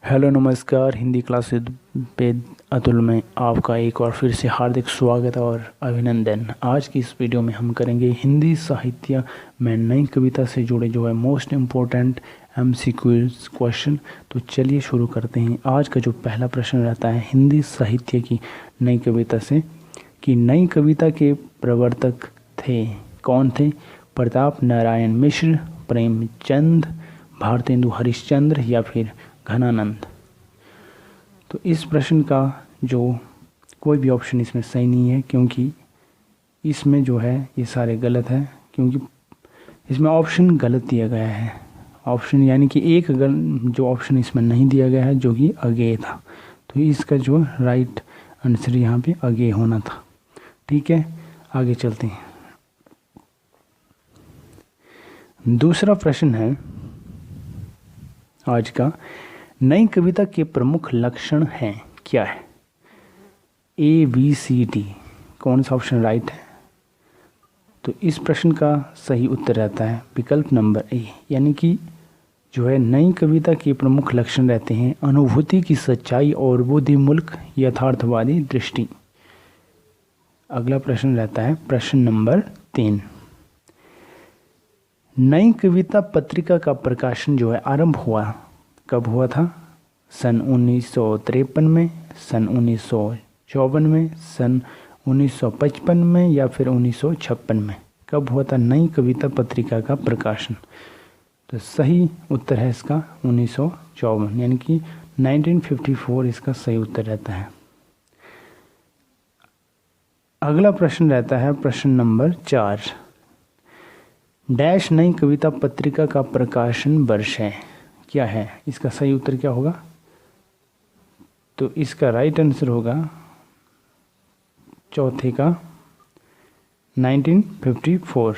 Hello नमस्कार। Hindi class पे अतुल में आपका एक बार फिर से हार्दिक स्वागत और अभिनंदन। आज की इस वीडियो में हम करेंगे हिंदी साहित्य में नई कविता से जुड़े जो है मोस्ट इम्पोर्टेंट एमसीक्यूज क्वेश्चन। तो चलिए शुरू करते हैं। आज का जो पहला प्रश्न रहता है हिंदी साहित्य की नई कविता से कि नई कविता के प्रवर्तक थे कौन थे? प्रताप नारायण मिश्र, प्रेमचंद, भारतेंदु हरिश्चंद्र या फिर घनानंद। तो इस प्रश्न का जो कोई भी ऑप्शन इसमें सही नहीं है, क्योंकि इसमें जो है ये सारे गलत है, क्योंकि इसमें ऑप्शन गलत दिया गया है। ऑप्शन यानी कि एक जो ऑप्शन इसमें नहीं दिया गया है जो कि अगे था, तो इसका जो राइट आंसर यहाँ पे अगे होना था। ठीक है, आगे चलते हैं। दूसरा प्रश्न है आज का, नई कविता के प्रमुख लक्षण हैं क्या है? ए बी सी डी, कौन सा ऑप्शन राइट है? तो इस प्रश्न का सही उत्तर रहता है विकल्प नंबर ए, यानी कि जो है नई कविता के प्रमुख लक्षण रहते हैं अनुभूति की सच्चाई और बुद्धिमूलक यथार्थवादी दृष्टि। अगला प्रश्न रहता है प्रश्न नंबर 3। नई कविता पत्रिका का प्रकाशन जो है आरंभ हुआ कब हुआ था? सन 1953 में, सन 1954 में, सन 1955 में या फिर 1956 में? कब हुआ था नई कविता पत्रिका का प्रकाशन? तो सही उत्तर है इसका 1954, यानी कि 1954 इसका सही उत्तर रहता है। अगला प्रश्न रहता है प्रश्न नंबर 4। डैश नई कविता पत्रिका का प्रकाशन वर्ष है क्या है? इसका सही उत्तर क्या होगा? तो इसका राइट आंसर होगा चौथे का 1954।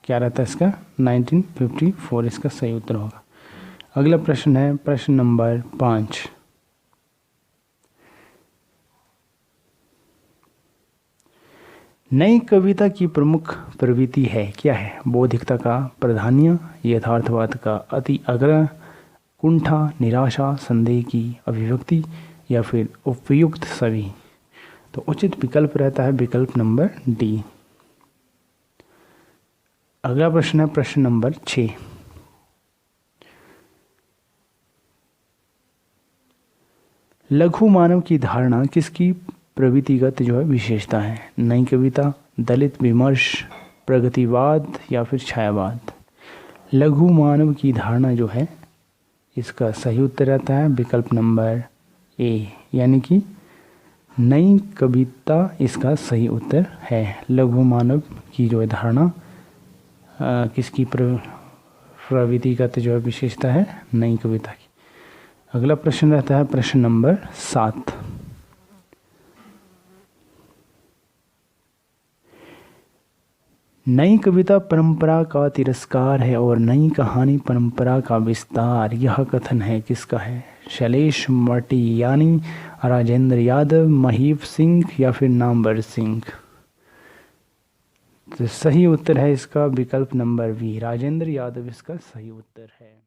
क्या रहता है इसका? 1954 इसका सही उत्तर होगा। अगला प्रश्न है प्रश्न नंबर 5। नई कविता की प्रमुख प्रवृत्ति है क्या है? बौद्धिकता का प्राधान्य, यथार्थवाद का अति आग्रह, कुंठा, निराशा, संदेह की अभिव्यक्ति या फिर उपयुक्त सभी? तो उचित विकल्प रहता है विकल्प नंबर डी। अगला प्रश्न है प्रश्न नंबर 6। लघु मानव की धारणा किसकी प्रवृत्तिगत जो है विशेषता है? नई कविता, दलित विमर्श, प्रगतिवाद या फिर छायावाद? लघु मानव की धारणा जो है इसका सही उत्तर रहता है विकल्प नंबर ए, यानी कि नई कविता इसका सही उत्तर है। लघु मानव की जो है धारणा किसकी प्रवृत्तिगत जो है विशेषता है? नई कविता की। अगला प्रश्न रहता है प्रश्न नंबर 7। नई कविता परंपरा का तिरस्कार है और नई कहानी परंपरा का विस्तार, यह कथन है किसका है? शैलेश मटियानी, राजेंद्र यादव, महीप सिंह या फिर नामवर सिंह? तो सही उत्तर है इसका विकल्प नंबर बी, राजेंद्र यादव इसका सही उत्तर है।